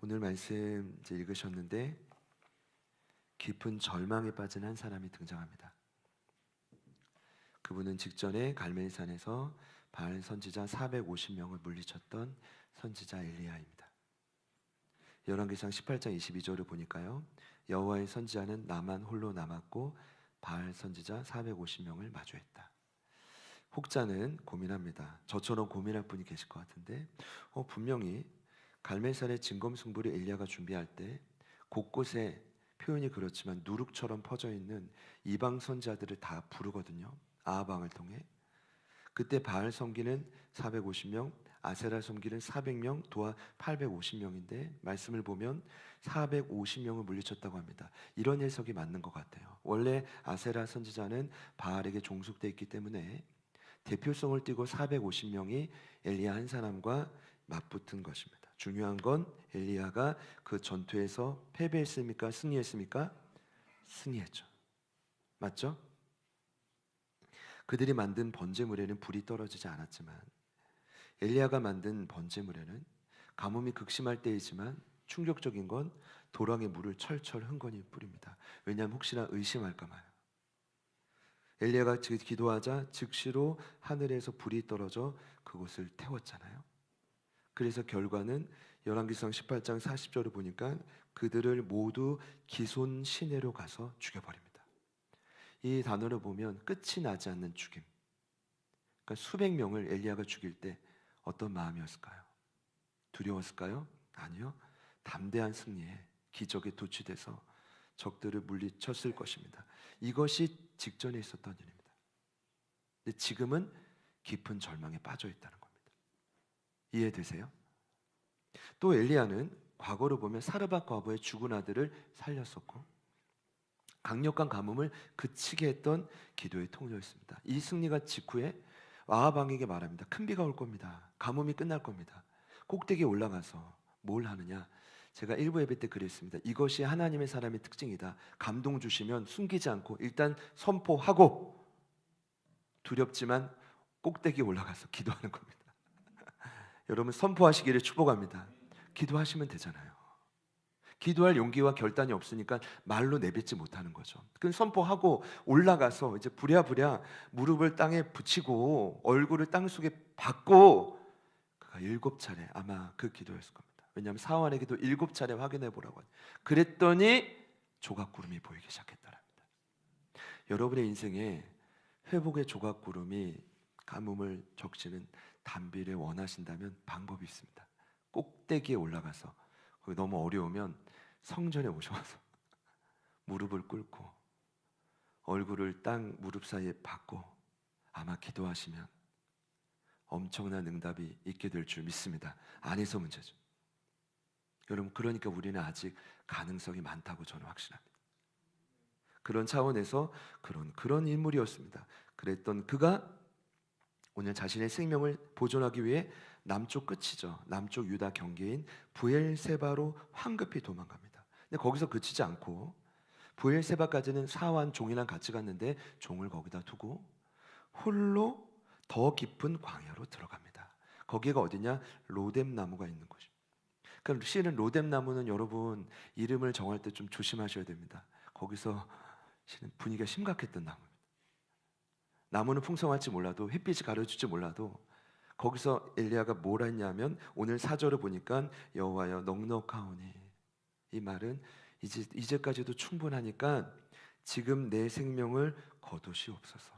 오늘 말씀 이제 읽으셨는데 깊은 절망에 빠진 한 사람이 등장합니다. 그분은 직전에 갈멜산에서 바알 선지자 450명을 물리쳤던 선지자 엘리야입니다. 열왕기상 18장 22절을 보니까요, 여호와의 선지자는 나만 홀로 남았고 바알 선지자 450명을 마주했다. 혹자는 고민합니다. 저처럼 고민할 분이 계실 것 같은데 분명히 갈멜산의 진검승부를 엘리야가 준비할 때 곳곳에 표현이 그렇지만 누룩처럼 퍼져 있는 이방 선지자들을 다 부르거든요. 아합 왕을 통해. 그때 바알 섬기는 450명, 아세라 섬기는 400명, 도하 850명인데 말씀을 보면 450명을 물리쳤다고 합니다. 이런 해석이 맞는 것 같아요. 원래 아세라 선지자는 바알에게 종속되어 있기 때문에 대표성을 띠고 450명이 엘리야 한 사람과 맞붙은 것입니다. 중요한 건 엘리야가 그 전투에서 패배했습니까? 승리했습니까? 승리했죠. 맞죠? 그들이 만든 번제물에는 불이 떨어지지 않았지만 엘리야가 만든 번제물에는 가뭄이 극심할 때이지만 충격적인 건 도랑에 물을 철철 흥건히 뿌립니다. 왜냐하면 혹시나 의심할까 봐요. 엘리야가 기도하자 즉시로 하늘에서 불이 떨어져 그곳을 태웠잖아요. 그래서 결과는 열왕기상 18장 40절을 보니까 그들을 모두 기손 시내로 가서 죽여버립니다. 이 단어를 보면 끝이 나지 않는 죽임. 그러니까 수백 명을 엘리야가 죽일 때 어떤 마음이었을까요? 두려웠을까요? 아니요. 담대한 승리에 기적에 도취돼서 적들을 물리쳤을 것입니다. 이것이 직전에 있었던 일입니다. 근데 지금은 깊은 절망에 빠져 있다는 겁니다. 이해되세요? 또 엘리야는 과거로 보면 사르밧 과부의 죽은 아들을 살렸었고 강력한 가뭄을 그치게 했던 기도의 통로였습니다. 이 승리가 직후에 아합 왕에게 말합니다. 큰 비가 올 겁니다. 가뭄이 끝날 겁니다. 꼭대기에 올라가서 뭘 하느냐? 제가 일부 예배 때 그랬습니다. 이것이 하나님의 사람의 특징이다. 감동 주시면 숨기지 않고 일단 선포하고 두렵지만 꼭대기에 올라가서 기도하는 겁니다. 여러분 선포하시기를 축복합니다. 기도하시면 되잖아요. 기도할 용기와 결단이 없으니까 말로 내뱉지 못하는 거죠. 그 선포하고 올라가서 이제 부랴부랴 무릎을 땅에 붙이고 얼굴을 땅 속에 박고 그가 7차례 아마 그 기도였을 겁니다. 왜냐하면 사환의 기도 7차례 확인해 보라고. 그랬더니 조각구름이 보이기 시작했다랍니다. 여러분의 인생에 회복의 조각구름이 가뭄을 적시는 단비를 원하신다면 방법이 있습니다. 꼭대기에 올라가서 거기 너무 어려우면 성전에 오셔서 무릎을 꿇고 얼굴을 땅 무릎 사이에 박고 아마 기도하시면 엄청난 응답이 있게 될 줄 믿습니다. 안에서 문제죠. 여러분 그러니까 우리는 아직 가능성이 많다고 저는 확신합니다. 그런 차원에서 그런 인물이었습니다. 그랬던 그가 오늘 자신의 생명을 보존하기 위해 남쪽 끝이죠. 남쪽 유다 경계인 브엘세바로 황급히 도망갑니다. 근데 거기서 그치지 않고 브엘세바까지는 사환 종이랑 같이 갔는데 종을 거기다 두고 홀로 더 깊은 광야로 들어갑니다. 거기가 어디냐? 로뎀 나무가 있는 곳입니다. 그러니까 실은 로뎀 나무는 여러분 이름을 정할 때 좀 조심하셔야 됩니다. 거기서 실은 분위기가 심각했던 나무입니다. 나무는 풍성할지 몰라도 햇빛이 가려줄지 몰라도 거기서 엘리야가 뭘 했냐면 오늘 4절을 보니까 여호와여 넉넉하오니 이 말은 이제까지도 충분하니까 지금 내 생명을 거두시옵소서.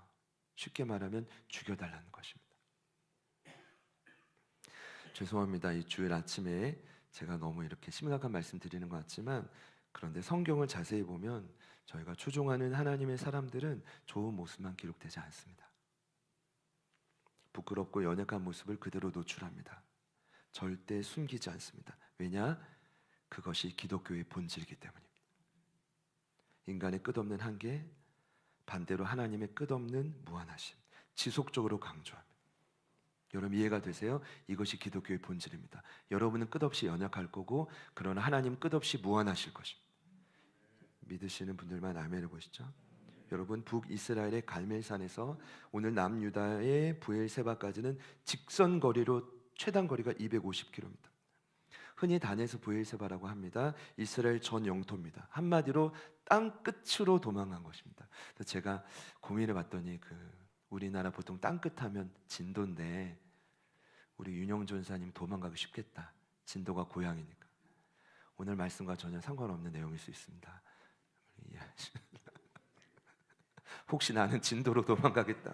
쉽게 말하면 죽여달라는 것입니다. 죄송합니다. 이 주일 아침에 제가 너무 이렇게 심각한 말씀 드리는 것 같지만 그런데 성경을 자세히 보면 저희가 추종하는 하나님의 사람들은 좋은 모습만 기록되지 않습니다. 부끄럽고 연약한 모습을 그대로 노출합니다. 절대 숨기지 않습니다. 왜냐? 그것이 기독교의 본질이기 때문입니다. 인간의 끝없는 한계, 반대로 하나님의 끝없는 무한하심, 지속적으로 강조합니다. 여러분 이해가 되세요? 이것이 기독교의 본질입니다. 여러분은 끝없이 연약할 거고 그러나 하나님 끝없이 무한하실 것입니다. 믿으시는 분들만 아멘을 보시죠. 여러분 북이스라엘의 갈멜산에서 오늘 남유다의 브엘세바까지는 직선 거리로 최단 거리가 250km. 흔히 단에서 브엘세바라고 합니다. 이스라엘 전 영토입니다. 한마디로 땅 끝으로 도망간 것입니다. 그래서 제가 고민해 봤더니 우리나라 보통 땅 끝하면 진도인데 우리 윤영 전사님 도망가기 쉽겠다. 진도가 고향이니까. 오늘 말씀과 전혀 상관없는 내용일 수 있습니다. 혹시 나는 진도로 도망가겠다.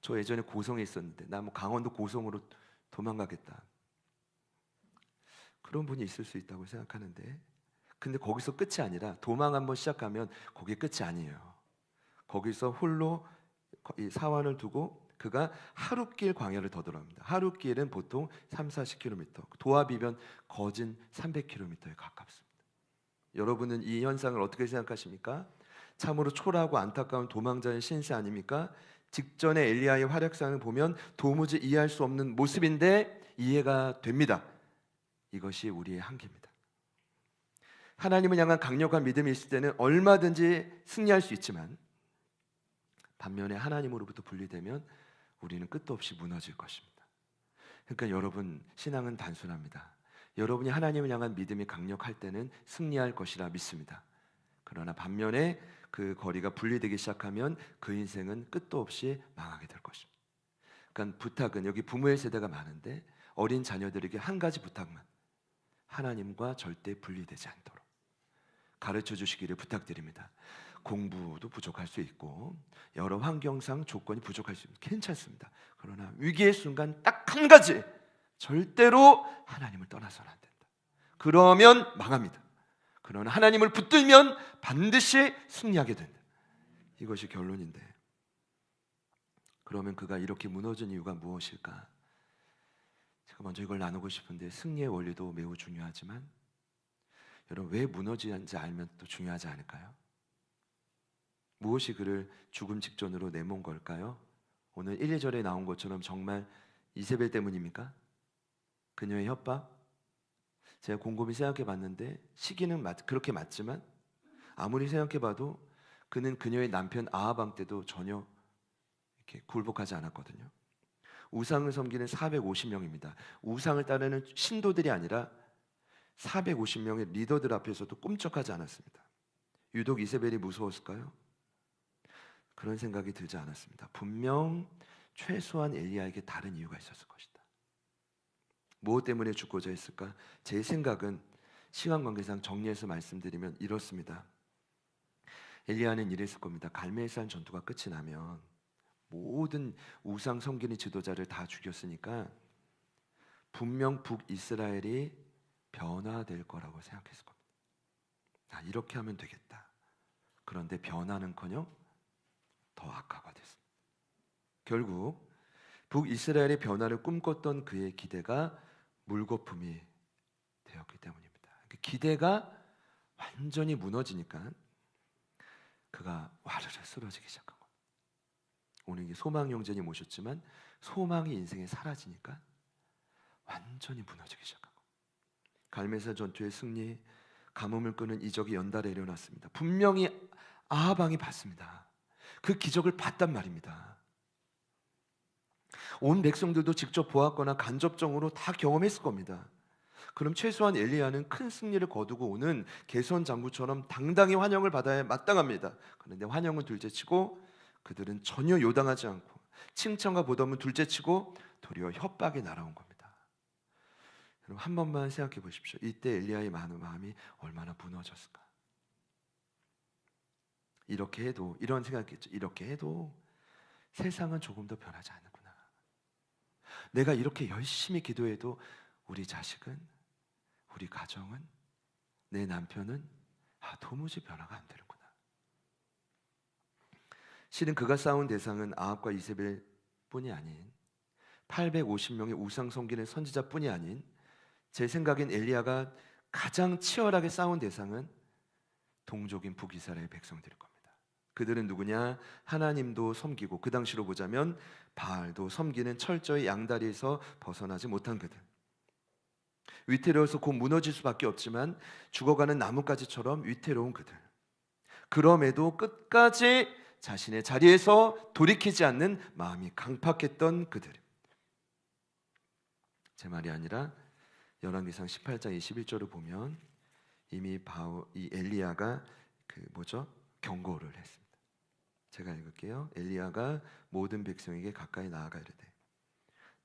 저 예전에 고성에 있었는데 나 강원도 고성으로 도망가겠다. 그런 분이 있을 수 있다고 생각하는데, 근데 거기서 끝이 아니라 도망 한번 시작하면 거기 끝이 아니에요. 거기서 홀로 이 사환을 두고 그가 하룻길 광야를 더 돌아옵니다. 하룻길은 보통 3-40km, 도합이면 거진 300km에 가깝습니다. 여러분은 이 현상을 어떻게 생각하십니까? 참으로 초라하고 안타까운 도망자의 신세 아닙니까? 직전에 엘리야의 활약상을 보면 도무지 이해할 수 없는 모습인데 이해가 됩니다. 이것이 우리의 한계입니다. 하나님을 향한 강력한 믿음이 있을 때는 얼마든지 승리할 수 있지만, 반면에 하나님으로부터 분리되면 우리는 끝도 없이 무너질 것입니다. 그러니까 여러분, 신앙은 단순합니다. 여러분이 하나님을 향한 믿음이 강력할 때는 승리할 것이라 믿습니다. 그러나 반면에 그 거리가 분리되기 시작하면 그 인생은 끝도 없이 망하게 될 것입니다. 그러니까 부탁은, 여기 부모의 세대가 많은데 어린 자녀들에게 한 가지 부탁만, 하나님과 절대 분리되지 않도록 가르쳐 주시기를 부탁드립니다. 공부도 부족할 수 있고 여러 환경상 조건이 부족할 수 있고 괜찮습니다. 그러나 위기의 순간 딱 한 가지, 절대로 하나님을 떠나서는 안 된다. 그러면 망합니다. 그러나 하나님을 붙들면 반드시 승리하게 된다. 이것이 결론인데, 그러면 그가 이렇게 무너진 이유가 무엇일까? 제가 먼저 이걸 나누고 싶은데, 승리의 원리도 매우 중요하지만 여러분, 왜 무너지는지 알면 또 중요하지 않을까요? 무엇이 그를 죽음 직전으로 내몬 걸까요? 오늘 1, 2절에 나온 것처럼 정말 이세벨 때문입니까? 그녀의 협박? 제가 곰곰이 생각해 봤는데 시기는 그렇게 맞지만 아무리 생각해 봐도 그는 그녀의 남편 아하방 때도 전혀 이렇게 굴복하지 않았거든요. 우상을 섬기는 450명입니다. 우상을 따르는 신도들이 아니라 450명의 리더들 앞에서도 꿈쩍하지 않았습니다. 유독 이세벨이 무서웠을까요? 그런 생각이 들지 않았습니다. 분명 최소한 엘리야에게 다른 이유가 있었을 것이다. 무엇 때문에 죽고자 했을까? 제 생각은 시간 관계상 정리해서 말씀드리면 이렇습니다. 엘리야는 이랬을 겁니다. 갈멜산 전투가 끝이 나면 모든 우상 섬기는 지도자를 다 죽였으니까 분명 북이스라엘이 변화될 거라고 생각했을 겁니다. 이렇게 하면 되겠다. 그런데 변화는커녕 더 악화가 됐습니다. 결국 북이스라엘의 변화를 꿈꿨던 그의 기대가 물거품이 되었기 때문입니다. 기대가 완전히 무너지니까 그가 와르르 쓰러지기 시작한 겁니다. 오늘 이게 소망 형제님 오셨지만 소망이 인생에 사라지니까 완전히 무너지기 시작한 겁니다. 갈멜산 전투의 승리, 가뭄을 끄는 이적이 연달아 일어났습니다. 분명히 아하방이 봤습니다. 그 기적을 봤단 말입니다. 온 백성들도 직접 보았거나 간접적으로 다 경험했을 겁니다. 그럼 최소한 엘리야는 큰 승리를 거두고 오는 개선 장구처럼 당당히 환영을 받아야 마땅합니다. 그런데 환영은 둘째치고 그들은 전혀 요당하지 않고 칭찬과 보답은 둘째치고 도리어 협박이 날아온 겁니다. 여러분, 한 번만 생각해 보십시오. 이때 엘리야의 마음이 얼마나 무너졌을까? 이렇게 해도, 이런 생각했죠. 이렇게 해도 세상은 조금 더 변하지 않는구나. 내가 이렇게 열심히 기도해도 우리 자식은, 우리 가정은, 내 남편은 도무지 변화가 안 되는구나. 실은 그가 싸운 대상은 아합과 이세벨 뿐이 아닌 850명의 우상 섬기는 선지자뿐이 아닌, 제 생각엔 엘리야가 가장 치열하게 싸운 대상은 동족인 북이스라엘 백성들일 겁니다. 그들은 누구냐? 하나님도 섬기고 그 당시로 보자면 바알도 섬기는 철저히 양다리에서 벗어나지 못한 그들. 위태로워서 곧 무너질 수밖에 없지만 죽어가는 나뭇가지처럼 위태로운 그들. 그럼에도 끝까지 자신의 자리에서 돌이키지 않는 마음이 강팍했던 그들. 제 말이 아니라 열왕기상 18장 21절을 보면 이미 이 엘리야가 경고를 했습니다. 제가 읽을게요. 엘리야가 모든 백성에게 가까이 나아가 이르되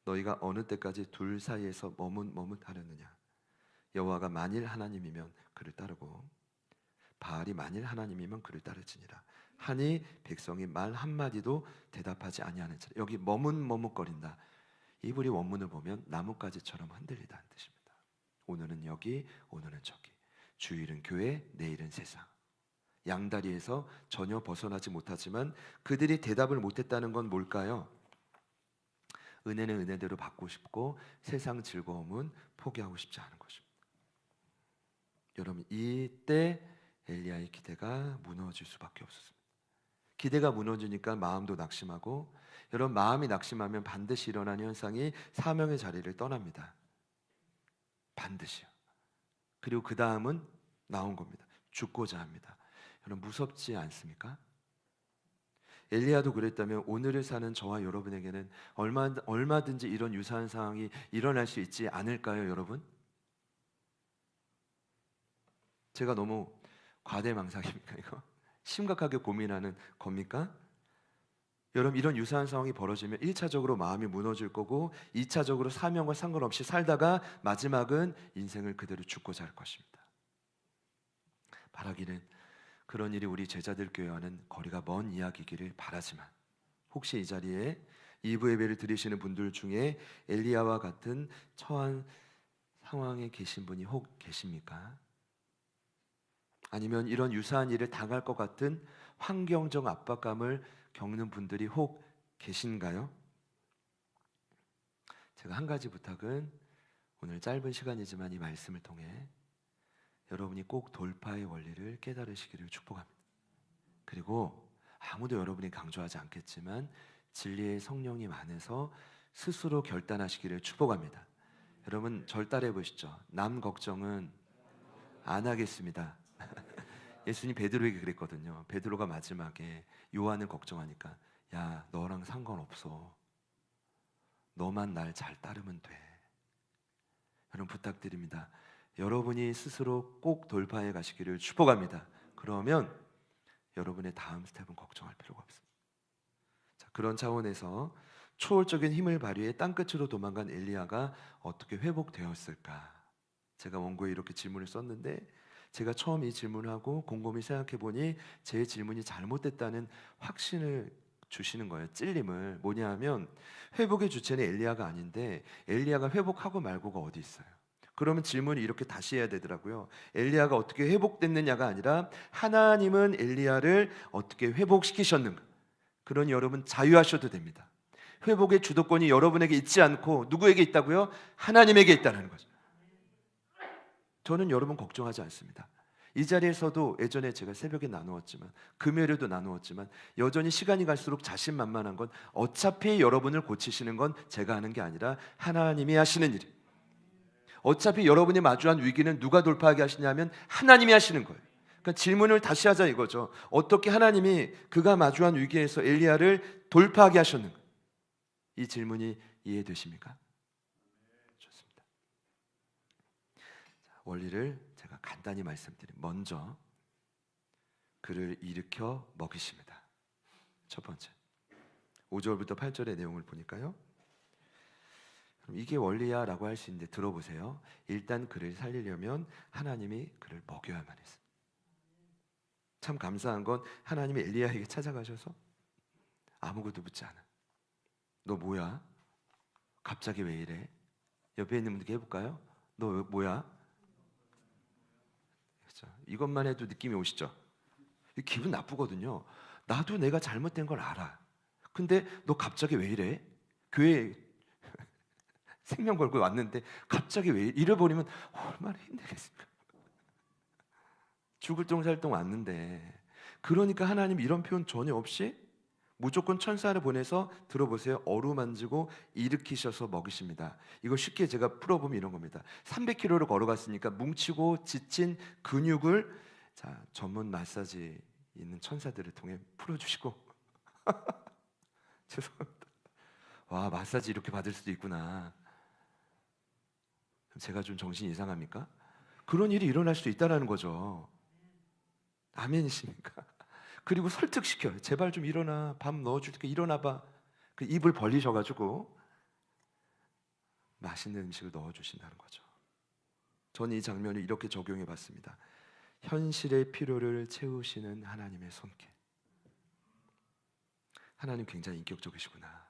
너희가 어느 때까지 둘 사이에서 머뭇하려느냐. 여호와가 만일 하나님이면 그를 따르고 바알이 만일 하나님이면 그를 따르지니라 하니 백성이 말 한마디도 대답하지 아니하는지라. 여기 머뭇거린다. 이브리 원문을 보면 나뭇가지처럼 흔들리다는 뜻입니다. 오늘은 여기, 오늘은 저기. 주일은 교회, 내일은 세상. 양다리에서 전혀 벗어나지 못하지만 그들이 대답을 못했다는 건 뭘까요? 은혜는 은혜대로 받고 싶고 세상 즐거움은 포기하고 싶지 않은 것입니다. 여러분, 이때 엘리야의 기대가 무너질 수밖에 없었습니다. 기대가 무너지니까 마음도 낙심하고, 여러분, 마음이 낙심하면 반드시 일어나는 현상이 사명의 자리를 떠납니다. 반드시요. 그리고 그 다음은 나온 겁니다. 죽고자 합니다. 여러분, 무섭지 않습니까? 엘리야도 그랬다면 오늘을 사는 저와 여러분에게는 얼마든지 이런 유사한 상황이 일어날 수 있지 않을까요, 여러분? 제가 너무 과대망상입니까, 이거? 심각하게 고민하는 겁니까? 여러분, 이런 유사한 상황이 벌어지면 1차적으로 마음이 무너질 거고 2차적으로 사명과 상관없이 살다가 마지막은 인생을 그대로 죽고자 할 것입니다. 바라기는 그런 일이 우리 제자들 교회와는 거리가 먼 이야기이기를 바라지만, 혹시 이 자리에 2부 예배를 드리시는 분들 중에 엘리야와 같은 처한 상황에 계신 분이 혹 계십니까? 아니면 이런 유사한 일을 당할 것 같은 환경적 압박감을 겪는 분들이 혹 계신가요? 제가 한 가지 부탁은, 오늘 짧은 시간이지만 이 말씀을 통해 여러분이 꼭 돌파의 원리를 깨달으시기를 축복합니다. 그리고 아무도 여러분이 강조하지 않겠지만 진리의 성령님 안에서 스스로 결단하시기를 축복합니다. 여러분, 절 따라해 보시죠. 남 걱정은 안 하겠습니다. 예수님 베드로에게 그랬거든요. 베드로가 마지막에 요한을 걱정하니까, 야, 너랑 상관없어. 너만 날 잘 따르면 돼. 여러분, 부탁드립니다. 여러분이 스스로 꼭 돌파해 가시기를 축복합니다. 그러면 여러분의 다음 스텝은 걱정할 필요가 없습니다. 자, 그런 차원에서 초월적인 힘을 발휘해 땅끝으로 도망간 엘리야가 어떻게 회복되었을까? 제가 원고에 이렇게 질문을 썼는데, 제가 처음 이 질문을 하고 곰곰이 생각해 보니 제 질문이 잘못됐다는 확신을 주시는 거예요. 찔림을. 뭐냐 하면, 회복의 주체는 엘리야가 아닌데 엘리야가 회복하고 말고가 어디 있어요? 그러면 질문을 이렇게 다시 해야 되더라고요. 엘리야가 어떻게 회복됐느냐가 아니라 하나님은 엘리야를 어떻게 회복시키셨는가. 그러니 여러분, 자유하셔도 됩니다. 회복의 주도권이 여러분에게 있지 않고 누구에게 있다고요? 하나님에게 있다는 거죠. 저는 여러분 걱정하지 않습니다. 이 자리에서도 예전에 제가 새벽에 나누었지만, 금요일에도 나누었지만, 여전히 시간이 갈수록 자신만만한 건 어차피 여러분을 고치시는 건 제가 하는 게 아니라 하나님이 하시는 일이에요. 어차피 여러분이 마주한 위기는 누가 돌파하게 하시냐면 하나님이 하시는 거예요. 그러니까 질문을 다시 하자 이거죠. 어떻게 하나님이 그가 마주한 위기에서 엘리야를 돌파하게 하셨는가? 이 질문이 이해되십니까? 좋습니다. 자, 원리를 제가 간단히 말씀드리면, 먼저 그를 일으켜 먹이십니다. 첫 번째, 5절부터 8절의 내용을 보니까요, 이게 원리야 라고 할 수 있는데 들어보세요. 일단 그를 살리려면 하나님이 그를 먹여야만 했어요. 참 감사한 건 하나님이 엘리야에게 찾아가셔서 아무것도 묻지 않아. 너 뭐야? 갑자기 왜 이래? 옆에 있는 분들께 해볼까요? 너 뭐야? 그렇죠? 이것만 해도 느낌이 오시죠? 기분 나쁘거든요. 나도 내가 잘못된 걸 알아. 근데 너 갑자기 왜 이래? 교회 생명 걸고 왔는데 갑자기 왜 잃어버리면 얼마나 힘들겠습니까? 죽을 똥살똥 왔는데. 그러니까 하나님 이런 표현 전혀 없이 무조건 천사를 보내서, 들어보세요, 어루만지고 일으키셔서 먹이십니다. 이거 쉽게 제가 풀어보면 이런 겁니다. 300km를 걸어갔으니까 뭉치고 지친 근육을, 자, 전문 마사지 있는 천사들을 통해 풀어주시고 죄송합니다. 와, 마사지 이렇게 받을 수도 있구나. 제가 좀 정신이 이상합니까? 그런 일이 일어날 수 있다는 거죠. 아멘이십니까? 그리고 설득시켜요. 제발 좀 일어나. 밥 넣어줄 테니까 일어나봐. 그 입을 벌리셔가지고 맛있는 음식을 넣어주신다는 거죠. 저는 이 장면을 이렇게 적용해 봤습니다. 현실의 필요를 채우시는 하나님의 손길. 하나님 굉장히 인격적이시구나.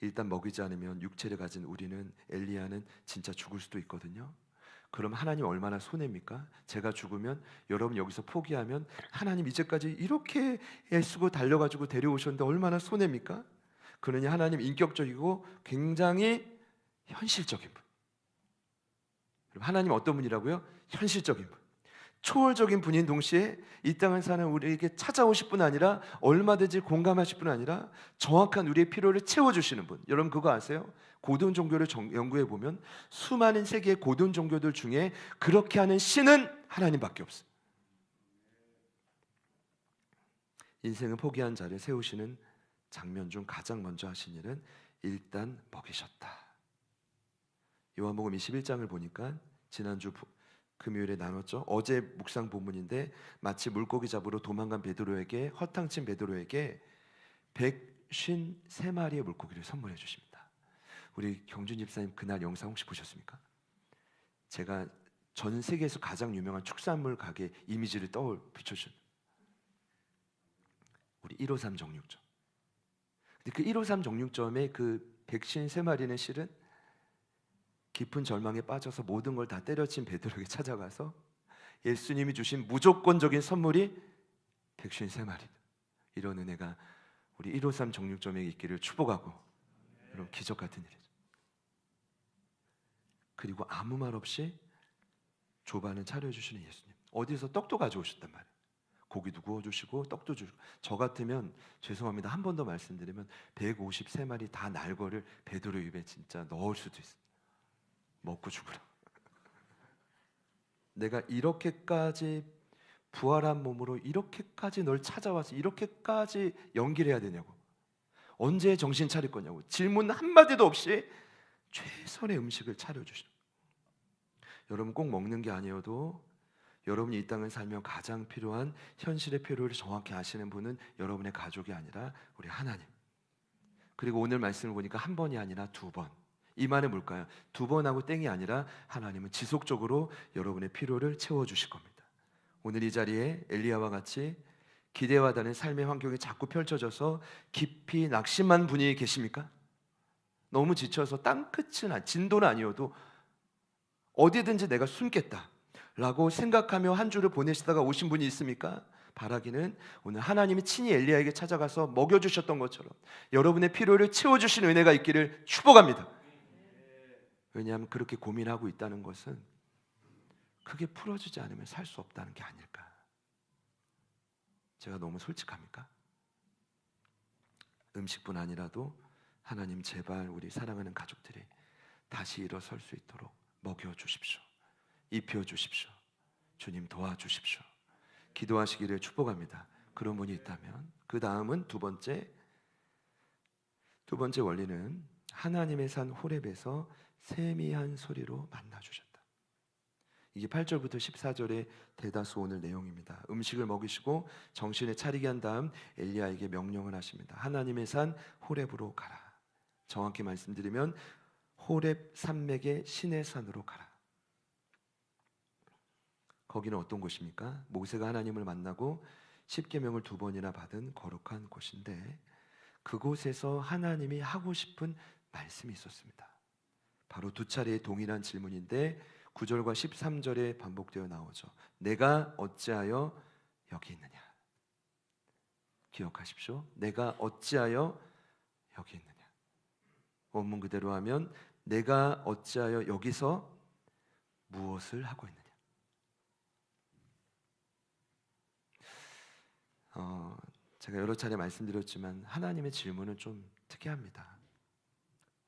일단 먹이지 않으면 육체를 가진 우리는, 엘리야는 진짜 죽을 수도 있거든요. 그럼 하나님 얼마나 손해입니까? 제가 죽으면, 여러분 여기서 포기하면 하나님 이제까지 이렇게 애쓰고 달려가지고 데려오셨는데 얼마나 손해입니까? 그러니 하나님 인격적이고 굉장히 현실적인 분. 하나님 어떤 분이라고요? 현실적인 분. 초월적인 분인 동시에 이 땅을 사는 우리에게 찾아오실 뿐 아니라, 얼마든지 공감하실 뿐 아니라 정확한 우리의 필요를 채워주시는 분. 여러분 그거 아세요? 고등 종교를 연구해 보면 수많은 세계의 고등 종교들 중에 그렇게 하는 신은 하나님밖에 없어요. 인생을 포기한 자를 세우시는 장면 중 가장 먼저 하신 일은 일단 먹이셨다. 요한복음 21장을 보니까 지난주 금요일에 나눴죠. 어제 묵상 본문인데, 마치 물고기 잡으러 도망간 베드로에게, 허탕친 베드로에게 153마리의 물고기를 선물해 주십니다. 우리 경준 집사님 그날 영상 혹시 보셨습니까? 제가 전 세계에서 가장 유명한 축산물 가게 이미지를 비춰준 우리 153 정육점. 근데 그 153 정육점의 그 153마리는 실은 깊은 절망에 빠져서 모든 걸 다 때려친 베드로에게 찾아가서 예수님이 주신 무조건적인 선물이 153마리. 이런 은혜가 우리 153 정육점에 있기를 축복하고, 이런 기적 같은 일이죠. 그리고 아무 말 없이 조반을 차려주시는 예수님. 어디서 떡도 가져오셨단 말이에요. 고기도 구워주시고 떡도 주시고. 저 같으면, 죄송합니다, 한 번 더 말씀드리면 153마리 다 날 거를 베드로 입에 진짜 넣을 수도 있어요. 먹고 죽으라. 내가 이렇게까지 부활한 몸으로 이렇게까지 널 찾아와서 이렇게까지 연기를 해야 되냐고, 언제 정신 차릴 거냐고, 질문 한마디도 없이 최선의 음식을 차려주시는. 여러분 꼭 먹는 게 아니어도 여러분이 이 땅을 살며 가장 필요한 현실의 필요를 정확히 아시는 분은 여러분의 가족이 아니라 우리 하나님. 그리고 오늘 말씀을 보니까 한 번이 아니라 두 번. 이 말은 뭘까요? 두 번 하고 땡이 아니라 하나님은 지속적으로 여러분의 필요를 채워주실 겁니다. 오늘 이 자리에 엘리야와 같이 기대와 다른 삶의 환경이 자꾸 펼쳐져서 깊이 낙심한 분이 계십니까? 너무 지쳐서 땅끝은, 진도는 아니어도 어디든지 내가 숨겠다 라고 생각하며 한 주를 보내시다가 오신 분이 있습니까? 바라기는 오늘 하나님이 친히 엘리야에게 찾아가서 먹여주셨던 것처럼 여러분의 필요를 채워주신 은혜가 있기를 축복합니다. 왜냐하면 그렇게 고민하고 있다는 것은 그게 풀어지지 않으면 살 수 없다는 게 아닐까. 제가 너무 솔직합니까? 음식뿐 아니라도 하나님 제발 우리 사랑하는 가족들이 다시 일어설 수 있도록 먹여주십시오. 입혀주십시오. 주님 도와주십시오. 기도하시기를 축복합니다. 그런 분이 있다면, 그 다음은 두 번째 원리는 하나님의 산 호렙에서 세미한 소리로 만나주셨다. 이게 8절부터 14절의 대다수 오늘 내용입니다. 음식을 먹이시고 정신을 차리게 한 다음 엘리야에게 명령을 하십니다. 하나님의 산 호렙으로 가라. 정확히 말씀드리면 호렙 산맥의 신의 산으로 가라. 거기는 어떤 곳입니까? 모세가 하나님을 만나고 십계명을 2번이나 받은 거룩한 곳인데, 그곳에서 하나님이 하고 싶은 말씀이 있었습니다. 바로 두 차례의 동일한 질문인데 9절과 13절에 반복되어 나오죠. 내가 어찌하여 여기 있느냐. 기억하십시오. 내가 어찌하여 여기 있느냐. 원문 그대로 하면 내가 어찌하여 여기서 무엇을 하고 있느냐. 제가 여러 차례 말씀드렸지만 하나님의 질문은 좀 특이합니다.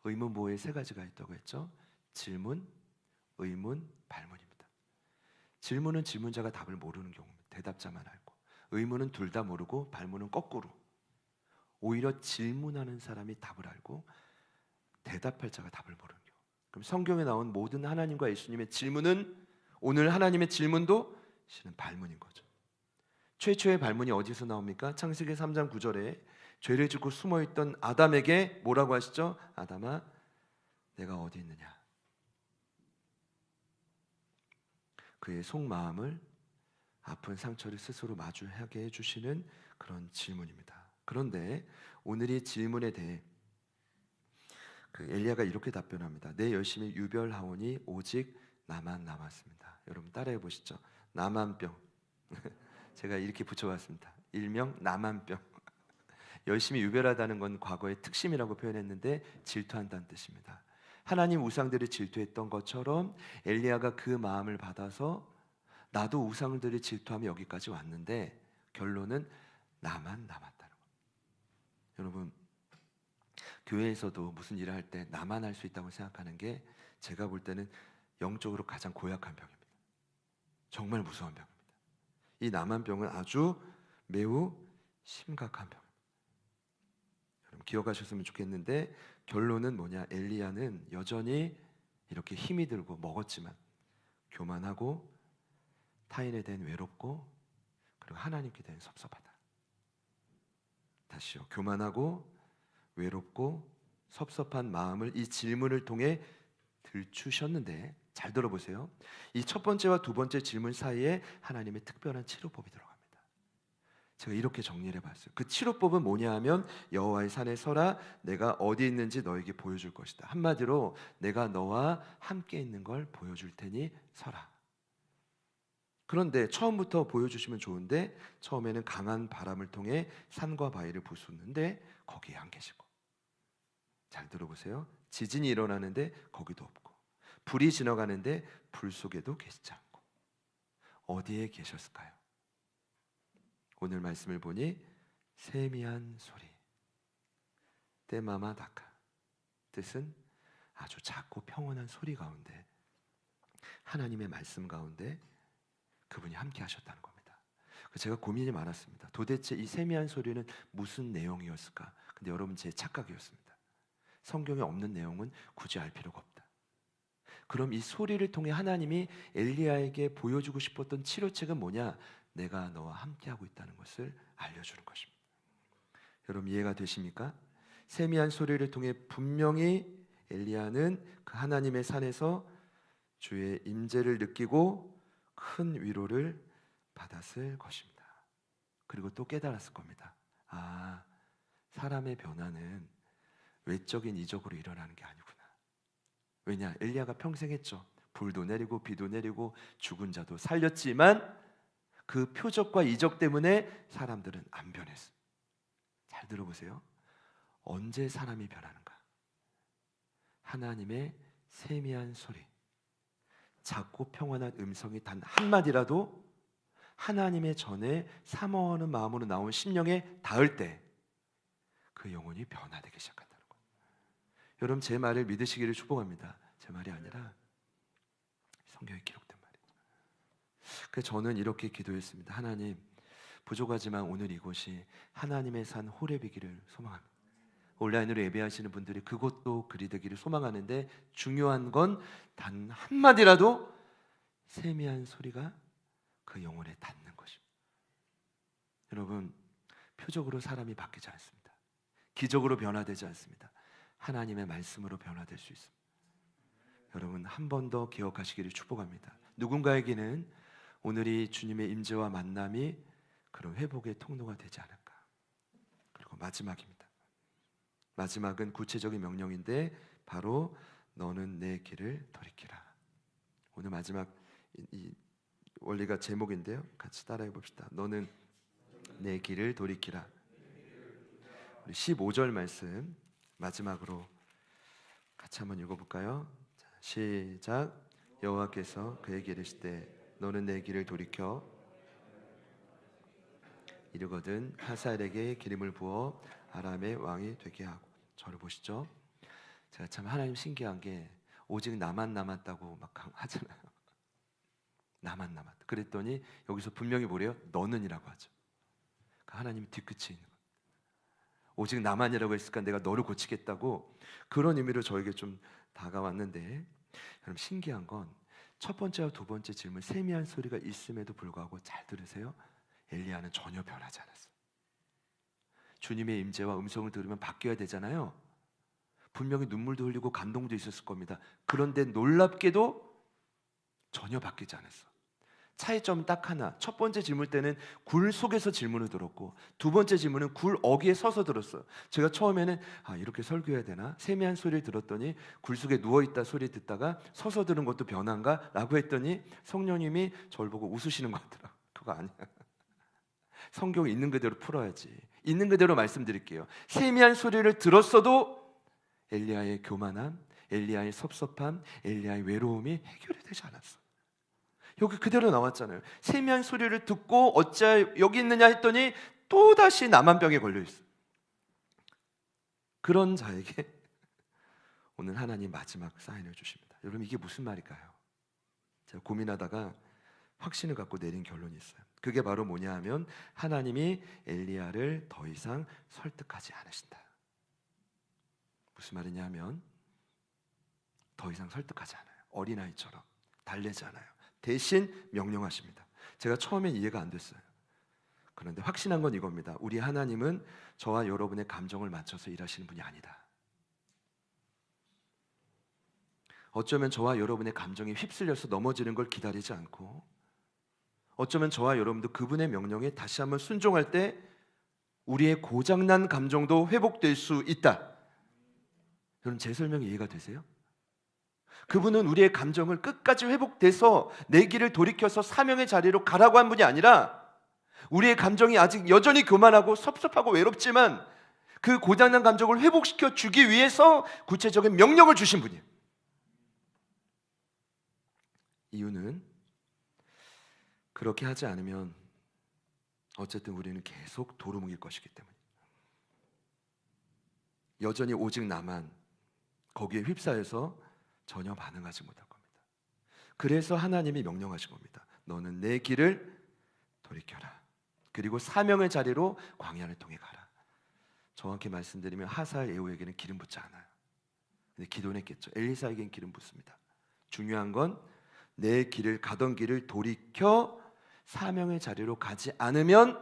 의문보호에 3가지가 있다고 했죠. 질문, 의문, 발문입니다. 질문은 질문자가 답을 모르는 경우입니다. 대답자만 알고. 의문은 둘 다 모르고, 발문은 거꾸로. 오히려 질문하는 사람이 답을 알고 대답할 자가 답을 모르는 경우. 그럼 성경에 나온 모든 하나님과 예수님의 질문은, 오늘 하나님의 질문도 실은 발문인 거죠. 최초의 발문이 어디서 나옵니까? 창세기 3장 9절에 죄를 짓고 숨어있던 아담에게 뭐라고 하시죠? 아담아, 내가 어디 있느냐? 그의 속마음을, 아픈 상처를 스스로 마주하게 해주시는 그런 질문입니다. 그런데 오늘 이 질문에 대해 그 엘리야가 이렇게 답변합니다. 내 열심히 유별하오니 오직 나만 남았습니다. 여러분 따라해 보시죠. 나만병. 제가 이렇게 붙여봤습니다. 일명 나만병. 열심히 유별하다는 건 과거의 특심이라고 표현했는데 질투한다는 뜻입니다. 하나님 우상들을 질투했던 것처럼 엘리야가 그 마음을 받아서 나도 우상들을 질투하며 여기까지 왔는데 결론은 나만 남았다는 거예요. 여러분, 교회에서도 무슨 일을 할 때 나만 할 수 있다고 생각하는 게 제가 볼 때는 영적으로 가장 고약한 병입니다. 정말 무서운 병입니다. 이 나만병은 아주 매우 심각한 병입니다. 여러분 기억하셨으면 좋겠는데 결론은 뭐냐? 엘리야는 여전히 이렇게 힘이 들고 먹었지만 교만하고 타인에 대한 외롭고 그리고 하나님께 대한 섭섭하다. 다시요. 교만하고 외롭고 섭섭한 마음을 이 질문을 통해 들추셨는데 잘 들어보세요. 이 첫 번째와 두 번째 질문 사이에 하나님의 특별한 치료법이 들어갑니다. 제가 이렇게 정리를 해봤어요. 그 치료법은 뭐냐 하면 여호와의 산에 서라, 내가 어디 있는지 너에게 보여줄 것이다. 한마디로 내가 너와 함께 있는 걸 보여줄 테니 서라. 그런데 처음부터 보여주시면 좋은데 처음에는 강한 바람을 통해 산과 바위를 부수는데 거기에 안 계시고, 잘 들어보세요. 지진이 일어나는데 거기도 없고, 불이 지나가는데 불 속에도 계시지 않고, 어디에 계셨을까요? 오늘 말씀을 보니 세미한 소리, 때마마다카, 뜻은 아주 작고 평온한 소리 가운데, 하나님의 말씀 가운데 그분이 함께 하셨다는 겁니다. 제가 고민이 많았습니다. 도대체 이 세미한 소리는 무슨 내용이었을까? 근데 여러분, 제 착각이었습니다. 성경에 없는 내용은 굳이 알 필요가 없다. 그럼 이 소리를 통해 하나님이 엘리야에게 보여주고 싶었던 치료책은 뭐냐? 내가 너와 함께하고 있다는 것을 알려주는 것입니다. 여러분 이해가 되십니까? 세미한 소리를 통해 분명히 엘리야는 그 하나님의 산에서 주의 임재를 느끼고 큰 위로를 받았을 것입니다. 그리고 또 깨달았을 겁니다. 아, 사람의 변화는 외적인 이적으로 일어나는 게 아니구나. 왜냐? 엘리야가 평생 했죠. 불도 내리고 비도 내리고 죽은 자도 살렸지만 그 표적과 이적 때문에 사람들은 안 변했어. 잘 들어보세요. 언제 사람이 변하는가? 하나님의 세미한 소리, 작고 평온한 음성이 단 한마디라도 하나님의 전에 사모하는 마음으로 나온 심령에 닿을 때 그 영혼이 변화되기 시작한다는 거예요. 여러분 제 말을 믿으시기를 축복합니다. 제 말이 아니라 성경에 기록된 말이에요. 그래서 저는 이렇게 기도했습니다. 하나님, 부족하지만 오늘 이곳이 하나님의 산 호렙이기를 소망합니다. 온라인으로 예배하시는 분들이 그것도 그리 되기를 소망하는데 중요한 건 단 한마디라도 세미한 소리가 그 영혼에 닿는 것입니다. 여러분, 표적으로 사람이 바뀌지 않습니다. 기적으로 변화되지 않습니다. 하나님의 말씀으로 변화될 수 있습니다. 여러분 한 번 더 기억하시기를 축복합니다. 누군가에게는 오늘이 주님의 임재와 만남이 그런 회복의 통로가 되지 않을까. 그리고 마지막입니다. 마지막은 구체적인 명령인데 바로 너는 내 길을 돌이키라. 오늘 마지막 이 원리가 제목인데요. 같이 따라해 봅시다. 너는 내 길을 돌이키라. 우리 15절 말씀 마지막으로 같이 한번 읽어볼까요? 자, 시작. 여호와께서 그에게 이르시되 너는 내 길을 돌이켜 이르거든 하사엘에게 기름을 부어 아람의 왕이 되게 하고. 저를 보시죠. 제가 참 하나님 신기한 게 오직 나만 남았다고 막 하잖아요. 나만 남았다. 그랬더니 여기서 분명히 뭐래요? 너는이라고 하죠. 하나님이 뒤끝이 있는 거예요. 오직 나만이라고 했으니까 내가 너를 고치겠다고 그런 의미로 저에게 좀 다가왔는데, 여러분 신기한 건 첫 번째와 두 번째 질문 세미한 소리가 있음에도 불구하고 잘 들으세요. 엘리야는 전혀 변하지 않았어요. 주님의 임재와 음성을 들으면 바뀌어야 되잖아요. 분명히 눈물도 흘리고 감동도 있었을 겁니다. 그런데 놀랍게도 전혀 바뀌지 않았어. 차이점 딱 하나. 첫 번째 질문 때는 굴 속에서 질문을 들었고, 두 번째 질문은 굴 어귀에 서서 들었어요. 제가 처음에는 이렇게 설교해야 되나? 세미한 소리를 들었더니 굴 속에 누워있다 소리 듣다가 서서 들은 것도 변한가? 라고 했더니 성령님이 저를 보고 웃으시는 것 같더라고요. 그거 아니야. 성경 있는 그대로 풀어야지. 있는 그대로 말씀드릴게요. 세미한 소리를 들었어도 엘리야의 교만함, 엘리야의 섭섭함, 엘리야의 외로움이 해결이 되지 않았어. 여기 그대로 나왔잖아요. 세미한 소리를 듣고 어찌 여기 있느냐 했더니 또다시 남한병에 걸려있어. 그런 자에게 오늘 하나님 마지막 사인을 주십니다. 여러분 이게 무슨 말일까요? 제가 고민하다가 확신을 갖고 내린 결론이 있어요. 그게 바로 뭐냐 하면 하나님이 엘리야를 더 이상 설득하지 않으신다. 무슨 말이냐 하면 더 이상 설득하지 않아요. 어린아이처럼 달래지 않아요. 대신 명령하십니다. 제가 처음엔 이해가 안 됐어요. 그런데 확신한 건 이겁니다. 우리 하나님은 저와 여러분의 감정을 맞춰서 일하시는 분이 아니다. 어쩌면 저와 여러분의 감정이 휩쓸려서 넘어지는 걸 기다리지 않고, 어쩌면 저와 여러분도 그분의 명령에 다시 한번 순종할 때 우리의 고장난 감정도 회복될 수 있다. 여러분 제 설명이 이해가 되세요? 그분은 우리의 감정을 끝까지 회복돼서 내 길을 돌이켜서 사명의 자리로 가라고 한 분이 아니라, 우리의 감정이 아직 여전히 교만하고 섭섭하고 외롭지만 그 고장난 감정을 회복시켜 주기 위해서 구체적인 명령을 주신 분이에요. 이유는 그렇게 하지 않으면 어쨌든 우리는 계속 도루묵일 것이기 때문에, 여전히 오직 나만 거기에 휩싸여서 전혀 반응하지 못할 겁니다. 그래서 하나님이 명령하신 겁니다. 너는 내 길을 돌이켜라. 그리고 사명의 자리로 광야를 통해 가라. 정확히 말씀드리면 하사엘 예후에게는 기름 붓지 않아요. 근데 기도했겠죠. 엘리사에게는 기름 붓습니다. 중요한 건 내 길을 가던 길을 돌이켜 사명의 자리로 가지 않으면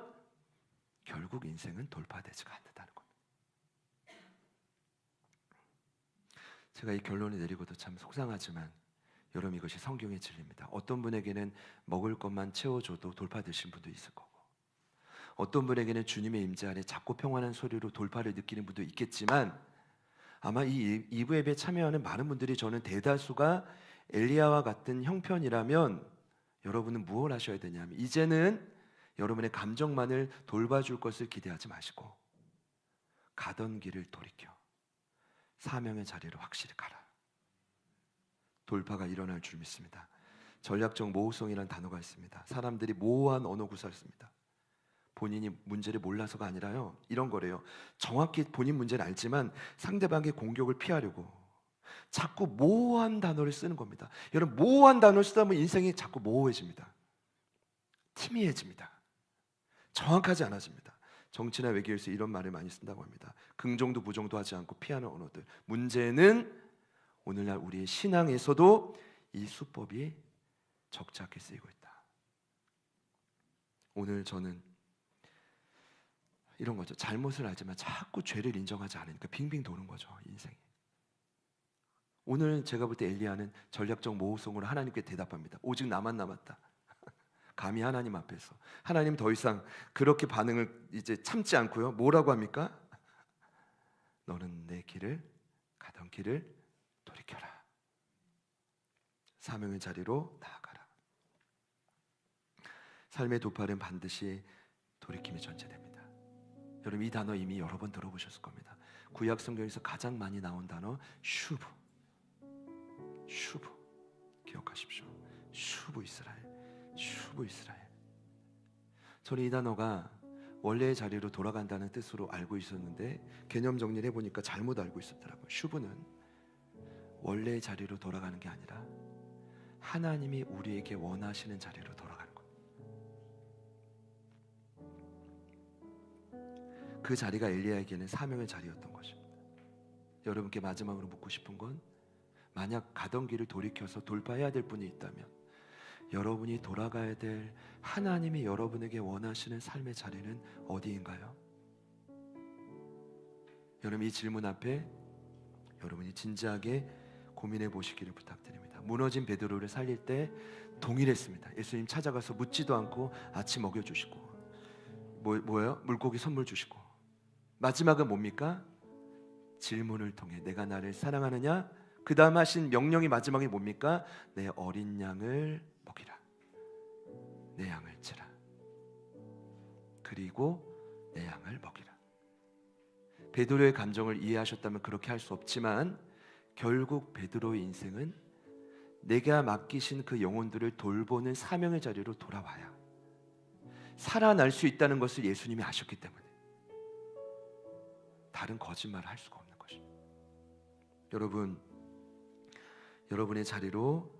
결국 인생은 돌파되지가 않는다는 겁니다. 제가 이 결론을 내리고도 참 속상하지만 여러분 이것이 성경의 진리입니다. 어떤 분에게는 먹을 것만 채워줘도 돌파되신 분도 있을 거고, 어떤 분에게는 주님의 임재 아래 작고 평안한 소리로 돌파를 느끼는 분도 있겠지만, 아마 이 2부 예배에 참여하는 많은 분들이, 저는 대다수가 엘리야와 같은 형편이라면 여러분은 무엇을 하셔야 되냐면, 이제는 여러분의 감정만을 돌봐줄 것을 기대하지 마시고 가던 길을 돌이켜 사명의 자리로 확실히 가라. 돌파가 일어날 줄 믿습니다. 전략적 모호성이라는 단어가 있습니다. 사람들이 모호한 언어 구사를 씁니다. 본인이 문제를 몰라서가 아니라요, 이런 거래요. 정확히 본인 문제를 알지만 상대방의 공격을 피하려고 자꾸 모호한 단어를 쓰는 겁니다. 여러분 모호한 단어를 쓰다 보면 인생이 자꾸 모호해집니다. 희미해집니다. 정확하지 않아집니다. 정치나 외교에서 이런 말을 많이 쓴다고 합니다. 긍정도 부정도 하지 않고 피하는 언어들. 문제는 오늘날 우리의 신앙에서도 이 수법이 적잖게 쓰이고 있다. 오늘 저는 이런 거죠. 잘못을 알지만 자꾸 죄를 인정하지 않으니까 빙빙 도는 거죠, 인생이. 오늘 제가 볼 때 엘리야는 전략적 모호성으로 하나님께 대답합니다. 오직 나만 남았다. 감히 하나님 앞에서. 하나님 더 이상 그렇게 반응을 이제 참지 않고요, 뭐라고 합니까? 너는 내 길을 가던 길을 돌이켜라. 사명의 자리로 나아가라. 삶의 도파는 반드시 돌이킴이 전제됩니다. 여러분 이 단어 이미 여러 번 들어보셨을 겁니다. 구약 성경에서 가장 많이 나온 단어 슈브. 슈브 기억하십시오. 슈브 이스라엘. 슈브 이스라엘. 저는 이 단어가 원래의 자리로 돌아간다는 뜻으로 알고 있었는데 개념 정리를 해보니까 잘못 알고 있었더라고요. 슈브는 원래의 자리로 돌아가는 게 아니라 하나님이 우리에게 원하시는 자리로 돌아가는 겁니다. 그 자리가 엘리야에게는 사명의 자리였던 것입니다. 여러분께 마지막으로 묻고 싶은 건, 만약 가던 길을 돌이켜서 돌파해야 될 분이 있다면 여러분이 돌아가야 될 하나님이 여러분에게 원하시는 삶의 자리는 어디인가요? 여러분, 이 질문 앞에 여러분이 진지하게 고민해 보시기를 부탁드립니다. 무너진 베드로를 살릴 때 동일했습니다. 예수님 찾아가서 묻지도 않고 아침 먹여주시고, 뭐예요? 물고기 선물 주시고, 마지막은 뭡니까? 질문을 통해 내가 나를 사랑하느냐? 그 다음 하신 명령이 마지막이 뭡니까? 내 어린 양을 먹이라, 내 양을 치라, 그리고 내 양을 먹이라. 베드로의 감정을 이해하셨다면 그렇게 할 수 없지만, 결국 베드로의 인생은 내가 맡기신 그 영혼들을 돌보는 사명의 자리로 돌아와야 살아날 수 있다는 것을 예수님이 아셨기 때문에 다른 거짓말을 할 수가 없는 것입니다. 여러분, 여러분의 자리로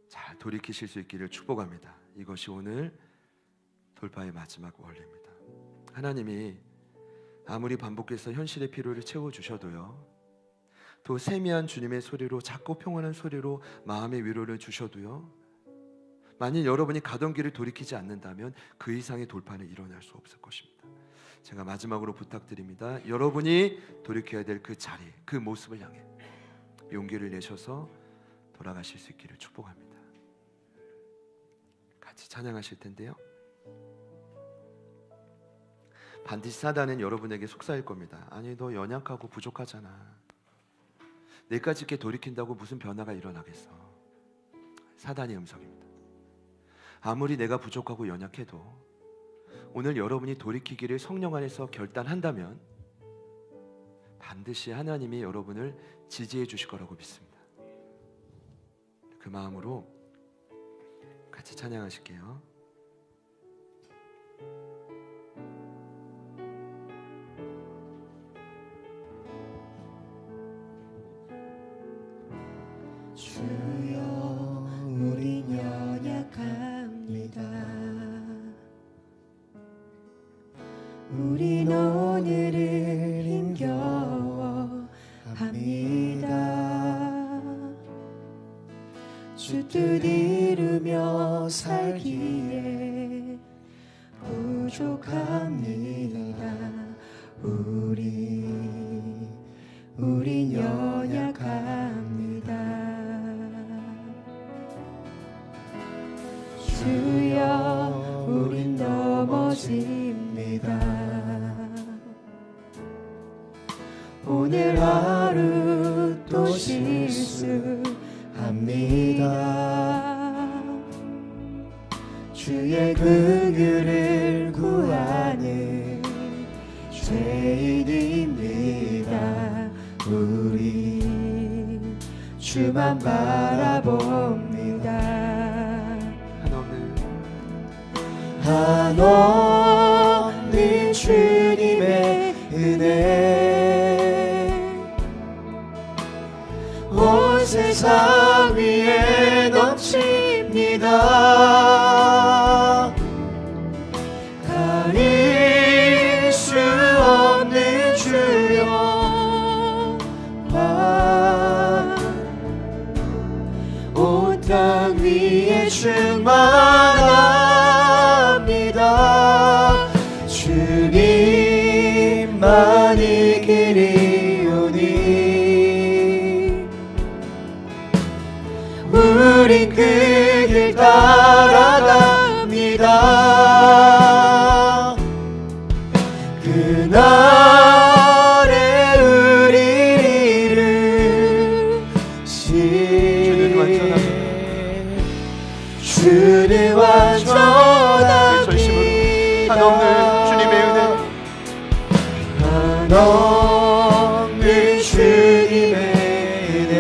잘 돌이키실 수 있기를 축복합니다. 이것이 오늘 돌파의 마지막 원리입니다. 하나님이 아무리 반복해서 현실의 필요를 채워주셔도요, 또 세미한 주님의 소리로, 작고 평온한 소리로 마음의 위로를 주셔도요, 만일 여러분이 가던 길을 돌이키지 않는다면 그 이상의 돌파는 일어날 수 없을 것입니다. 제가 마지막으로 부탁드립니다. 여러분이 돌이켜야 될 그 자리, 그 모습을 향해 용기를 내셔서 돌아가실 수 있기를 축복합니다. 같이 찬양하실 텐데요, 반드시 사단은 여러분에게 속삭일 겁니다. 아니, 너 연약하고 부족하잖아. 내까지 이렇게 돌이킨다고 무슨 변화가 일어나겠어. 사단의 음성입니다. 아무리 내가 부족하고 연약해도 오늘 여러분이 돌이키기를 성령 안에서 결단한다면 반드시 하나님이 여러분을 지지해 주실 거라고 믿습니다. 그 마음으로 같이 찬양하실게요. 주여, 우린 연약합니다. 우린 오늘을 힘겨워합니다. 주 뜻 이루며 살기에 부족합니다. 우린 연약합니다. 주여, 우린 넘어집니다. 오늘 하루 또 실수합니다. 주의 그 길을 구하는 죄인입니다. 우리 주만 바라봅니다. 한없는 주님의 은혜 온 세상 위에 넘칩니다. 가릴 수 없는 주여, 온 땅 위에 충만합니다. 주님만이 길이오니 우린 그 길 따라갑니다. 그날에 우리 이루시 주는 완전합니다. 한없는 주님의 은혜, 한없는 주님의 은혜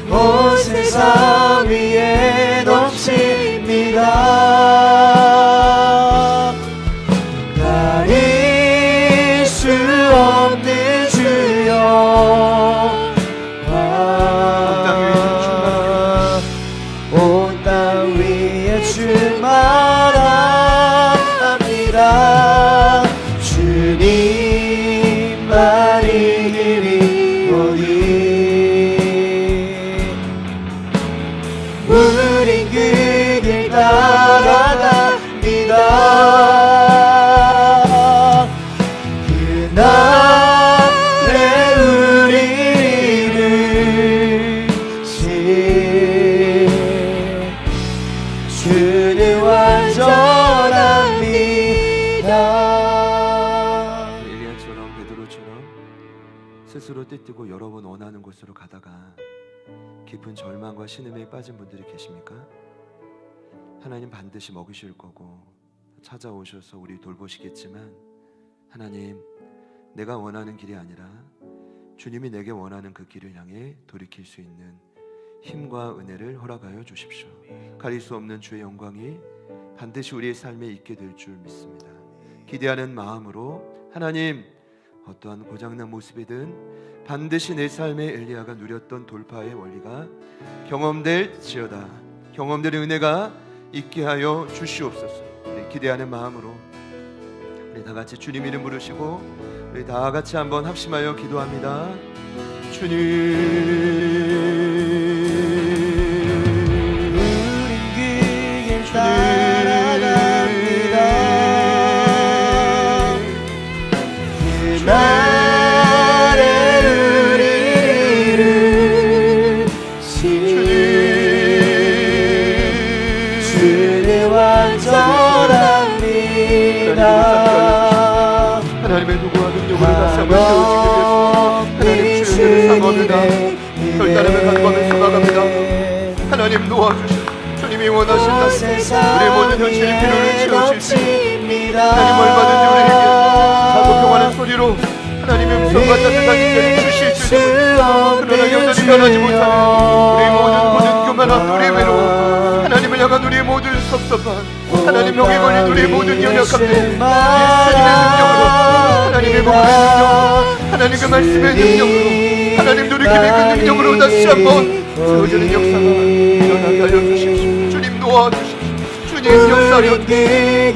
온 세상 위에 넘칩니다. 가릴 수 없는 주여, 온 땅 위에 충만합니다. 마음으로 뜻뜨고 여러 번 원하는 곳으로 가다가 깊은 절망과 신음에 빠진 분들이 계십니까? 하나님 반드시 먹이실 거고 찾아오셔서 우리 돌보시겠지만, 하나님, 내가 원하는 길이 아니라 주님이 내게 원하는 그 길을 향해 돌이킬 수 있는 힘과 은혜를 허락하여 주십시오. 가릴 수 없는 주의 영광이 반드시 우리의 삶에 있게 될 줄 믿습니다. 기대하는 마음으로, 하나님, 어떠한 고장난 모습이든 반드시 내 삶에 엘리야가 누렸던 돌파의 원리가 경험될지어다. 경험될 은혜가 있게 하여 주시옵소서. 우리 기대하는 마음으로 우리 다 같이 주님 이름 부르시고 우리 다 같이 한번 합심하여 기도합니다. 주님, 우린 길 따라갑니다. 그날의 우리를 주님 완전합니다. 하나님의 누구와 능력으로 다시 한번 세워지게 하나님, 주의 상업이다. 결단하며 간과하며 쏟아갑니다. 하나님 도와주시오. 주님이 원하신다. 우리의 모든 현실의 필요를 채워주시오. 하나님, 얼마든지 우리에게 자고 평안한 소리로 하나님의 음성과 따뜻한 인자를 주실 수 있습니다. 그러나 여전히 변하지 못하는 우리의 모든 교만함, 우리의 외로움, 하나님을 향한 우리의 모든 섭섭함, 하나님 병에 걸린 우리의 모든 연약함들, 예수님의 능력으로, 하나님의 복음의 능력으로, 하나님 그 말씀의 능력으로, 하나님 돌이킴의 그 능력으로 다시 한번 세워지는 역사가 일어나게 하여 주십시오. 주님 도와주십시오. 주님 역사하여 주십시오.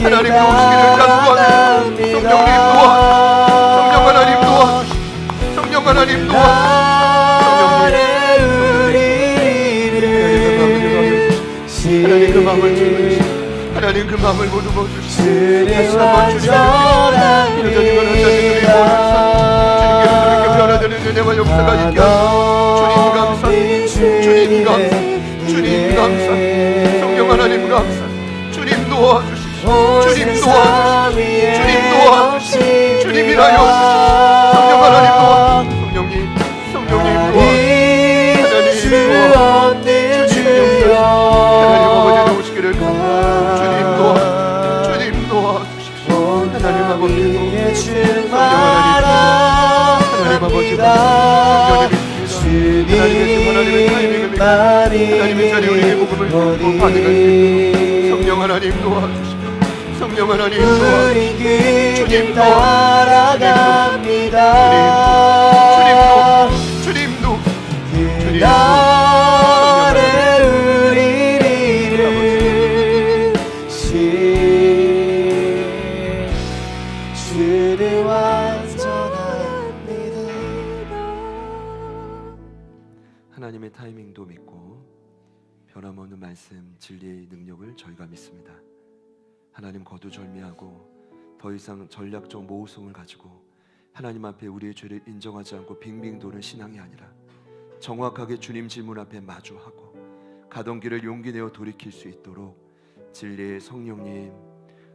하나님 도우시기를 간구합니다. 성령님 도와주십시오. 성령 하나님 도와주십시오. 성령 하나님 도와주십시오. 하나님 그 마음을 주시오. 하나님 그 마음을 모두 먹어주시오. 다시 한번 주님의 여전히 변하지 않는 우리 모든 삶, 주님께로 돌이켜 변화되는 은혜와 역사가 있게 하소서. 주님 감사, 주님 감사, 주님 감사, 성령 하나님 감사. 주님 도와주십시오. 주님 도와주십시오. 주님 도와주십시오. 주님 일하여 주십시오. 성령 하나님 도와주십시오. 성령님, 성령님 도와주십시오. 하나님 도와주십시오. 주님 역사, 하나님 아버지 오시기를 간구합니다. 주님 도와주십시오. 하나님 아버지 성령 하나님 아버지 하나님의 타이밍을 믿고 하나님의 자리에 우리의 복음을 듣고 받아갈 수 있도록 성령 하나님 도와주십시오. 성령 하나님 도와주십시오. 주님 따라갑니다. 주님도 나를 우리를 주는 완전합니다. 하나님의 타이밍도 믿고 변함없는 말씀, 진리의 능력을 저희가 믿습니다. 하나님 거두절미하고 더 이상 전략적 모호성을 가지고 하나님 앞에 우리의 죄를 인정하지 않고 빙빙 도는 신앙이 아니라 정확하게 주님 질문 앞에 마주하고 가던 길을 용기 내어 돌이킬 수 있도록 진리의 성령님,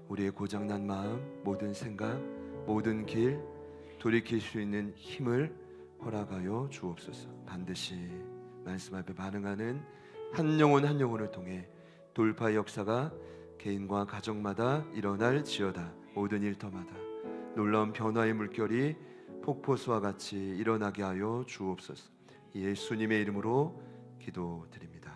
우리의 고장난 마음, 모든 생각, 모든 길 돌이킬 수 있는 힘을 허락하여 주옵소서. 반드시 말씀 앞에 반응하는 한 영혼 한 영혼을 통해 돌파의 역사가 개인과 가정마다 일어날지어다. 모든 일터마다 놀라운 변화의 물결이 폭포수와 같이 일어나게 하여 주옵소서. 예수님의 이름으로 기도드립니다.